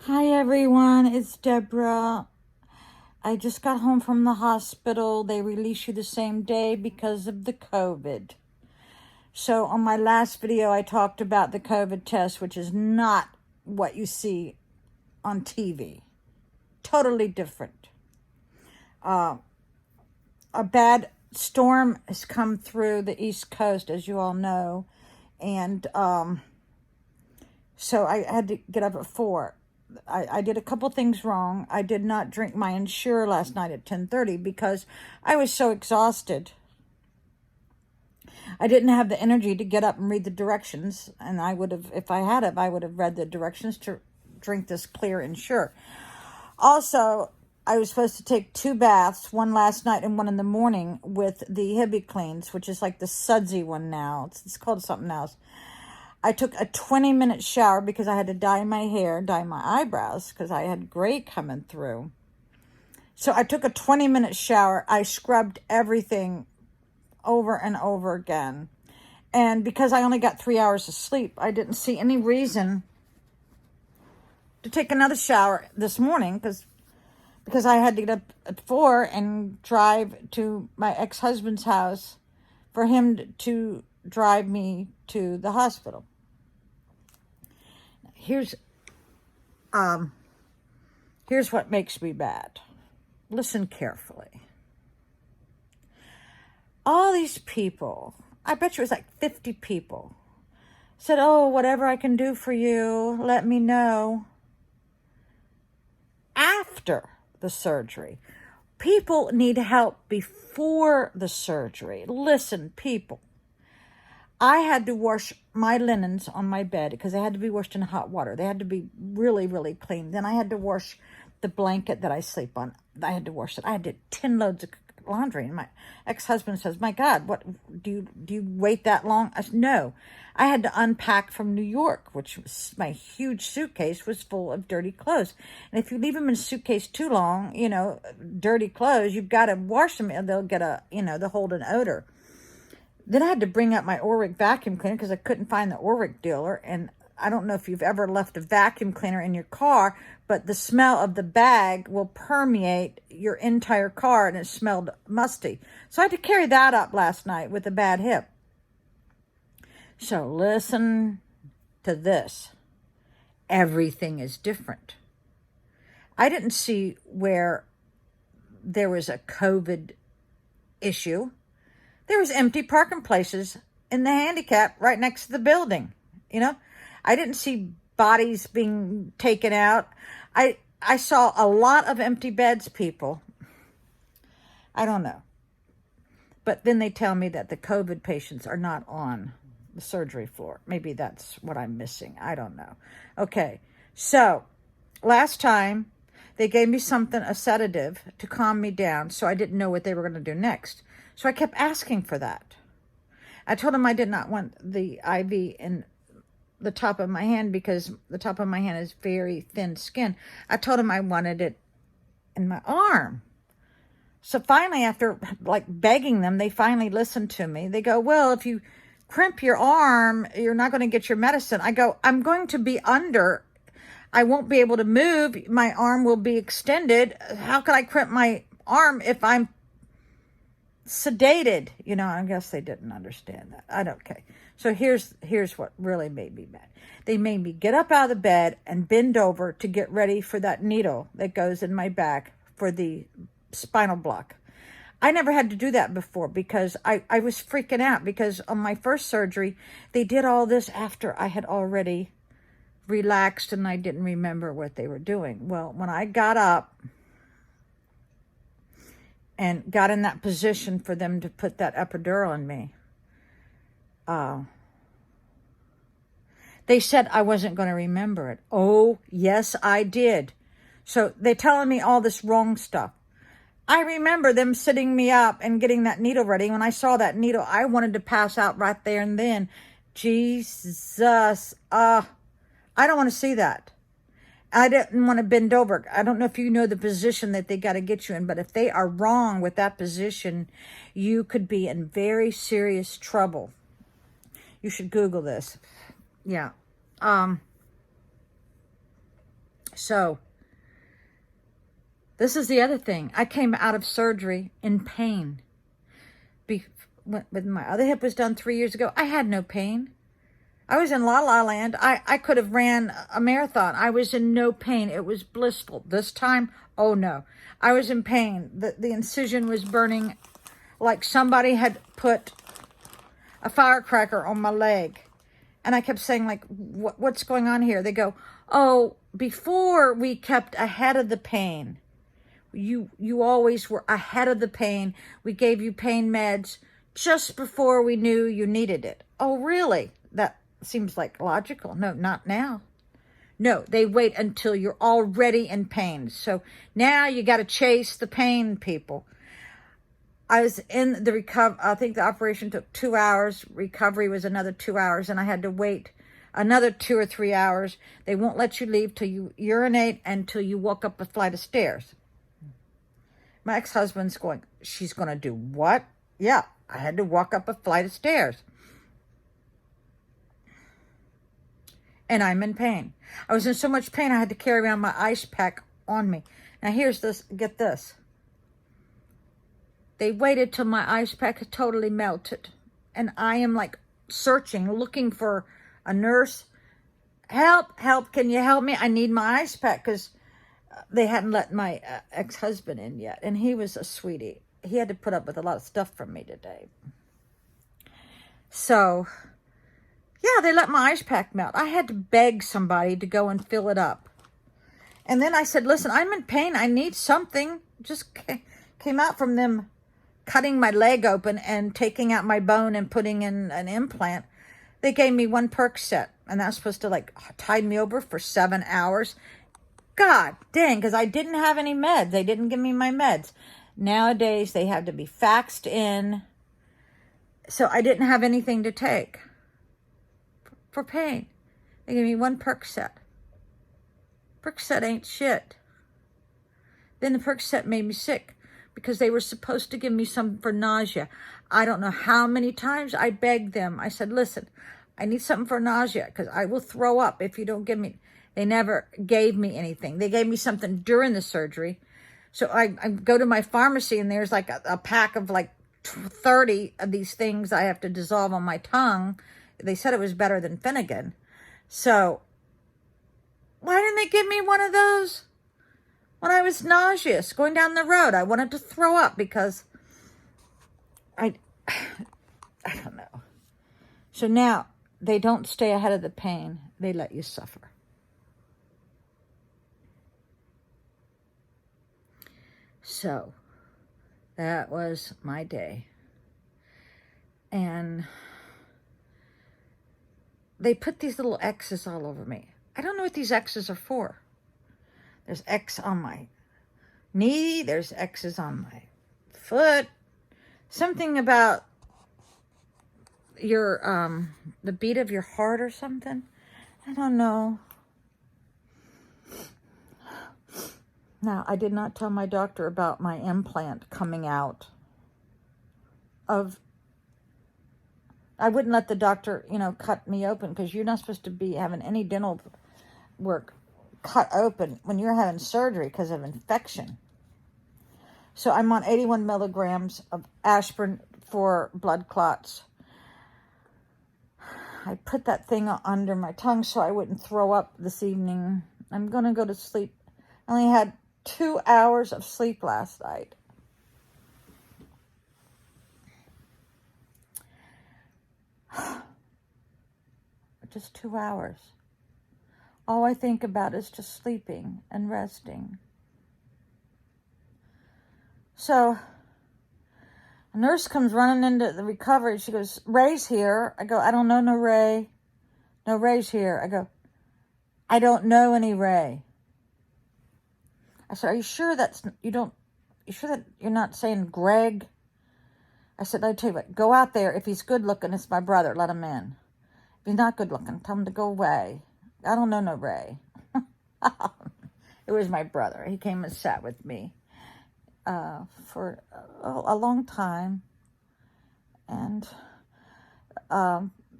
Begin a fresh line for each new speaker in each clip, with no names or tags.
Hi everyone, it's Deborah. I just got home from the hospital. They release you the same day because of the COVID. So on my last video, I talked about the COVID test, which is not what you see on TV. Totally different. A bad storm has come through the East Coast, as you all know. And so I had to get up at 4. I did a couple things wrong. I did not drink my Ensure last night at 10:30 because I was so exhausted. I didn't have the energy to get up and read the directions, and I would have, if I had it, I would have read the directions to drink this clear Ensure. Also, I was supposed to take 2 baths, one last night and one in the morning with the Hibby Cleans, which is like the sudsy one now. It's called something else. I took a 20-minute shower because I had to dye my hair, dye my eyebrows, because I had gray coming through. So I took a 20-minute shower. I scrubbed everything over and over again. And because I only got 3 hours of sleep, I didn't see any reason to take another shower this morning because I had to get up at 4 and drive to my ex-husband's house for him to drive me to the hospital. Here's what makes me mad. Listen carefully. All these people, I bet you it was like 50 people, said, oh, whatever I can do for you, let me know. After the surgery. People need help before the surgery. Listen, people. I had to wash my linens on my bed because they had to be washed in hot water. They had to be really, really clean. Then I had to wash the blanket that I sleep on. I had to wash it. I did 10 loads of laundry. And my ex-husband says, my God, what do you wait that long? I said, no. I had to unpack from New York, which was my huge suitcase was full of dirty clothes. And if you leave them in a suitcase too long, dirty clothes, you've got to wash them and they'll get they'll hold an odor. Then I had to bring up my Orwick vacuum cleaner because I couldn't find the Orwick dealer. And I don't know if you've ever left a vacuum cleaner in your car, but the smell of the bag will permeate your entire car and it smelled musty. So I had to carry that up last night with a bad hip. So listen to this. Everything is different. I didn't see where there was a COVID issue. There was empty parking places in the handicap right next to the building. I didn't see bodies being taken out. I saw a lot of empty beds, people. I don't know. But then they tell me that the COVID patients are not on the surgery floor. Maybe that's what I'm missing. I don't know. Okay, so last time they gave me a sedative to calm me down, so I didn't know what they were going to do next. So I kept asking for that. I told them I did not want the IV in the top of my hand because the top of my hand is very thin skin. I told them I wanted it in my arm. So finally, after begging them, they finally listened to me. They go, well, if you crimp your arm, you're not going to get your medicine. I go, I'm going to be under. I won't be able to move. My arm will be extended. How can I crimp my arm if I'm sedated? I guess they didn't understand that. Okay. So here's what really made me mad. They made me get up out of the bed and bend over to get ready for that needle that goes in my back for the spinal block. I never had to do that before because I was freaking out because on my first surgery, they did all this after I had already relaxed and I didn't remember what they were doing. Well, when I got up and got in that position for them to put that epidural in me, they said I wasn't going to remember it. Oh, yes, I did. So they're telling me all this wrong stuff. I remember them sitting me up and getting that needle ready. When I saw that needle, I wanted to pass out right there and then. Jesus, I don't want to see that. I didn't want to bend over. I don't know if you know the position that they got to get you in, but if they are wrong with that position, you could be in very serious trouble. You should Google this. Yeah. So this is the other thing. I came out of surgery in pain. When my other hip was done 3 years ago, I had no pain. I was in La La Land. I could have ran a marathon. I was in no pain. It was blissful. This time, oh no. I was in pain. The incision was burning like somebody had put a firecracker on my leg. And I kept saying, like, what's going on here? They go, oh, before we kept ahead of the pain. You always were ahead of the pain. We gave you pain meds just before we knew you needed it. Oh, really? That seems like logical. No, not now. No, they wait until you're already in pain. So now you got to chase the pain, people. I was in the I think the operation took 2 hours. Recovery was another 2 hours, and I had to wait another 2 or 3 hours. They won't let you leave till you urinate and till you walk up a flight of stairs. My ex-husband's going, she's going to do what? Yeah, I had to walk up a flight of stairs. And I'm in pain. I was in so much pain, I had to carry around my ice pack on me. Now here's this, get this. They waited till my ice pack had totally melted. And I am like searching, looking for a nurse. Help, can you help me? I need my ice pack, because they hadn't let my ex-husband in yet. And he was a sweetie. He had to put up with a lot of stuff from me today. So, yeah, they let my ice pack melt. I had to beg somebody to go and fill it up. And then I said, listen, I'm in pain. I need something. Just came out from them cutting my leg open and taking out my bone and putting in an implant. They gave me 1 Percocet, and that was supposed to, like, tide me over for 7 hours. God dang, because I didn't have any meds. They didn't give me my meds. Nowadays, they have to be faxed in. So I didn't have anything to take for pain. They gave me 1 Percocet. Percocet ain't shit. Then the Percocet made me sick because they were supposed to give me some for nausea. I don't know how many times I begged them. I said, listen, I need something for nausea because I will throw up if you don't give me. They never gave me anything. They gave me something during the surgery. So I go to my pharmacy, and there's like a pack of like 30 of these things I have to dissolve on my tongue. They said it was better than Finnegan. So why didn't they give me one of those when I was nauseous going down the road? I wanted to throw up because I don't know. So now they don't stay ahead of the pain. They let you suffer. So that was my day. And they put these little X's all over me. I don't know what these X's are for. There's X on my knee. There's X's on my foot. Something about your, the beat of your heart or something. I don't know. Now, I did not tell my doctor about my implant coming out of, I wouldn't let the doctor, cut me open, because you're not supposed to be having any dental work cut open when you're having surgery because of infection. So I'm on 81 milligrams of aspirin for blood clots. I put that thing under my tongue so I wouldn't throw up this evening. I'm going to go to sleep. I only had 2 hours of sleep last night. Just 2 hours. All I think about is just sleeping and resting. So a nurse comes running into the recovery. She goes, Ray's here. I go, I don't know no Ray. No Ray's here. I go, I don't know any Ray. I said, are you sure you sure that you're not saying Greg? I said, I tell you what, go out there. If he's good looking, it's my brother. Let him in. If he's not good looking, tell him to go away. I don't know no Ray. It was my brother. He came and sat with me for a long time. And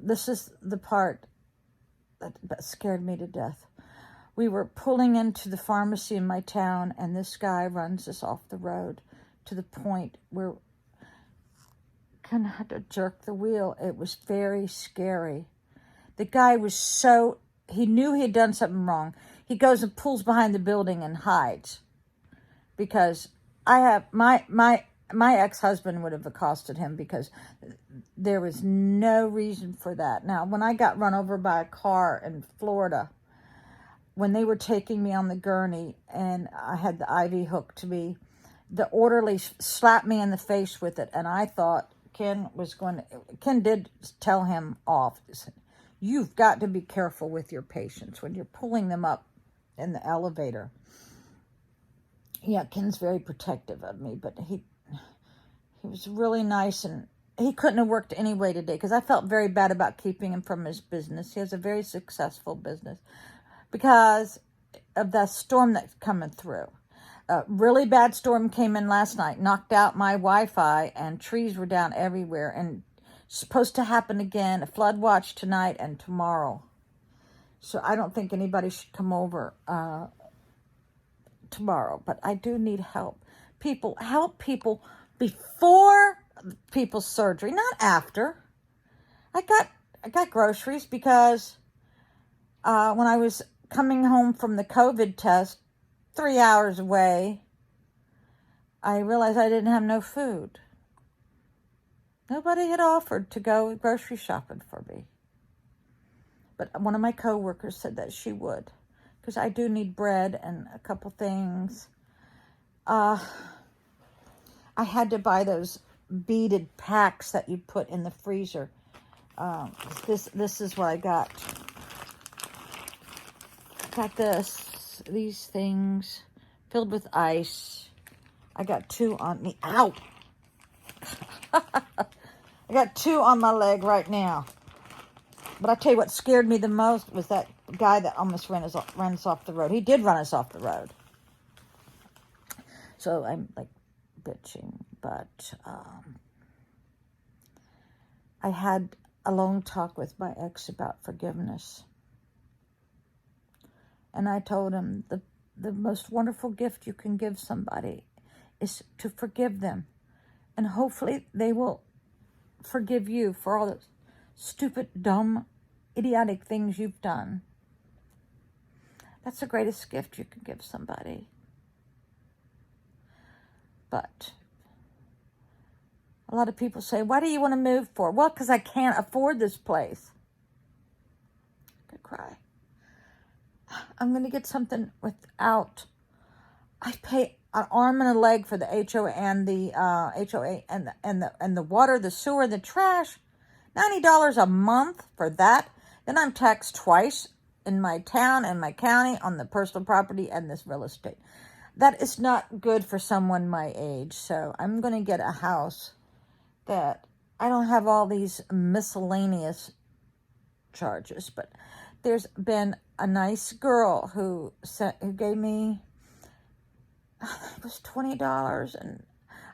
this is the part that scared me to death. we were pulling into the pharmacy in my town, and this guy runs us off the road to the point where kind of had to jerk the wheel. It was very scary. The guy was he knew he had done something wrong. He goes and pulls behind the building and hides, because I have my ex-husband would have accosted him, because there was no reason for that. Now, when I got run over by a car in Florida, when they were taking me on the gurney and I had the IV hooked to me, the orderly slapped me in the face with it, and I thought Ken did tell him off. He said, "You've got to be careful with your patients when you're pulling them up in the elevator." Yeah, Ken's very protective of me, but he was really nice, and he couldn't have worked anyway today, because I felt very bad about keeping him from his business. He has a very successful business because of the storm that's coming through. A really bad storm came in last night, knocked out my Wi-Fi, and trees were down everywhere, and it's supposed to happen again, a flood watch tonight and tomorrow. So I don't think anybody should come over tomorrow, but I do need help. People, help people before people's surgery, not after. I got groceries because when I was coming home from the COVID test, 3 hours away, I realized I didn't have no food. Nobody had offered to go grocery shopping for me. But one of my coworkers said that she would, because I do need bread and a couple things. I had to buy those beaded packs that you put in the freezer. This is what I got. Got these things filled with ice. I got 2 on me. Ow! I got 2 on my leg right now. But I tell you what scared me the most was that guy that almost ran us off the road. He did run us off the road. So I'm like bitching, but I had a long talk with my ex about forgiveness. And I told him the most wonderful gift you can give somebody is to forgive them. And hopefully they will forgive you for all the stupid, dumb, idiotic things you've done. That's the greatest gift you can give somebody. But a lot of people say, "Why do you want to move for?" Well, because I can't afford this place. I could cry. I'm going to get something without. I pay an arm and a leg for the HOA and the and the water, the sewer, the trash. $90 a month for that. Then I'm taxed twice in my town and my county on the personal property and this real estate. That is not good for someone my age. So I'm going to get a house that I don't have all these miscellaneous charges. But there's been a nice girl who gave me, it was $20, and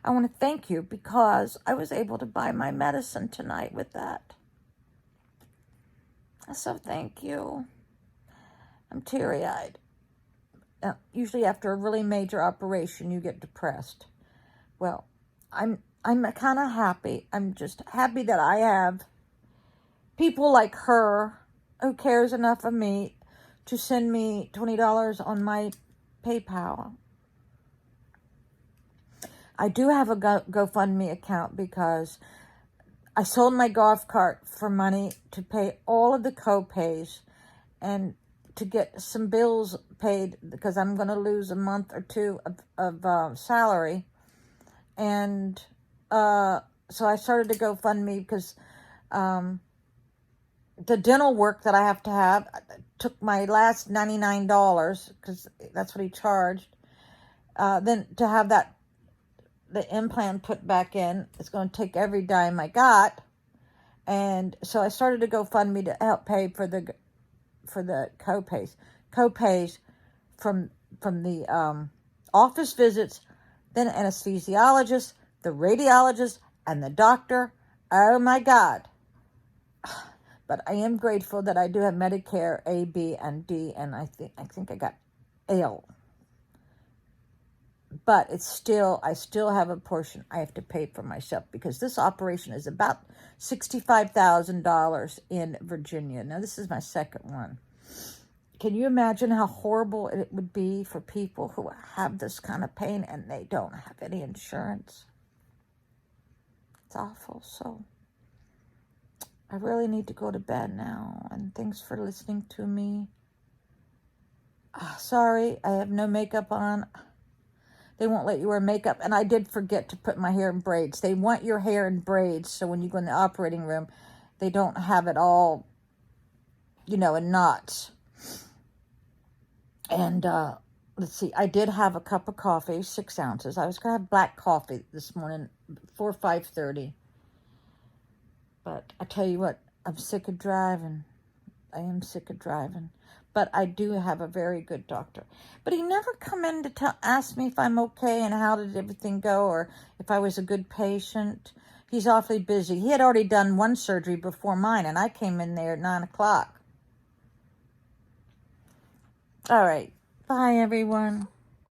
I want to thank you because I was able to buy my medicine tonight with that. So thank you. I'm teary-eyed. Usually after a really major operation, you get depressed. Well, I'm kind of happy. I'm just happy that I have people like her who cares enough of me to send me $20 on my PayPal. I do have a GoFundMe account because I sold my golf cart for money to pay all of the co-pays and to get some bills paid because I'm going to lose a month or two of salary. And so I started to GoFundMe because the dental work that I have to have took my last $99 because that's what he charged. Then to have the implant put back in, it's going to take every dime I got. And so I started to GoFundMe to help pay for the co-pays from the office visits, then anesthesiologist, the radiologist, and the doctor. Oh my God. But I am grateful that I do have Medicare A, B, and D, and I think I got L. But it's still, I still have a portion I have to pay for myself, because this operation is about $65,000 in Virginia. Now, this is my second one. Can you imagine how horrible it would be for people who have this kind of pain and they don't have any insurance? It's awful. So I really need to go to bed now. And thanks for listening to me. Sorry, I have no makeup on. They won't let you wear makeup. And I did forget to put my hair in braids. They want your hair in braids, so when you go in the operating room, they don't have it all, you know, in knots. And let's see, I did have a cup of coffee, 6 ounces. I was going to have black coffee this morning before 5:30. But I tell you what, I'm sick of driving. I am sick of driving. But I do have a very good doctor. But he never come in to ask me if I'm okay and how did everything go, or if I was a good patient. He's awfully busy. He had already done one surgery before mine, and I came in there at 9 o'clock. All right. Bye, everyone.